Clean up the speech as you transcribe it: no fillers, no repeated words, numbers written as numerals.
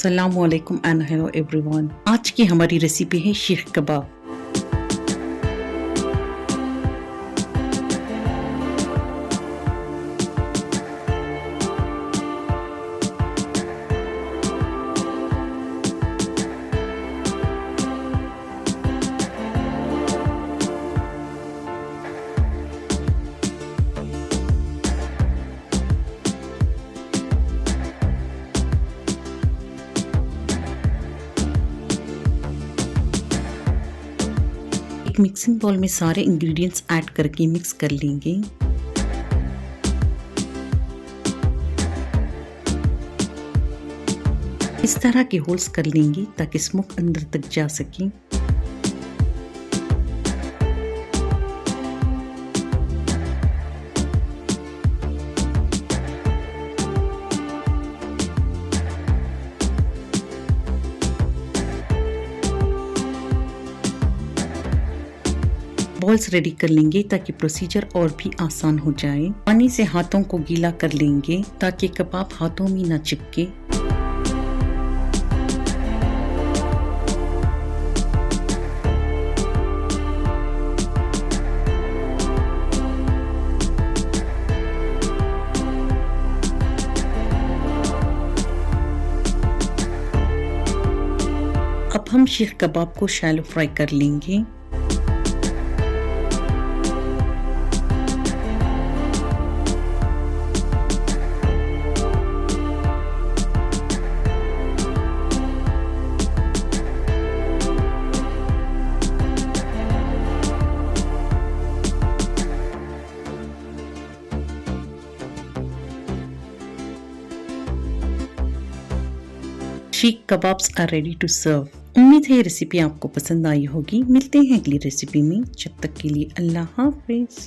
अस्सलामुअलैकुम and hello everyone. आज की हमारी रेसिपी है सीख कबाब। एक मिक्सिंग बाउल में सारे इंग्रेडिएंट्स ऐड करके मिक्स कर लेंगे। इस तरह के होल्स कर लेंगे ताकि स्मोक अंदर तक जा सके। बॉल्स रेडी कर लेंगे ताकि प्रोसीजर और भी आसान हो जाए। पानी से हाथों को गीला कर लेंगे ताकि कबाब हाथों में न चिपके। अब हम सीख कबाब को शैलो फ्राई कर लेंगे। Seekh kebabs are ready to serve. उम्मीद है ये रेसिपी आपको पसंद आई होगी। मिलते हैं अगली रेसिपी में, जब तक के लिए अल्लाह हाफिज।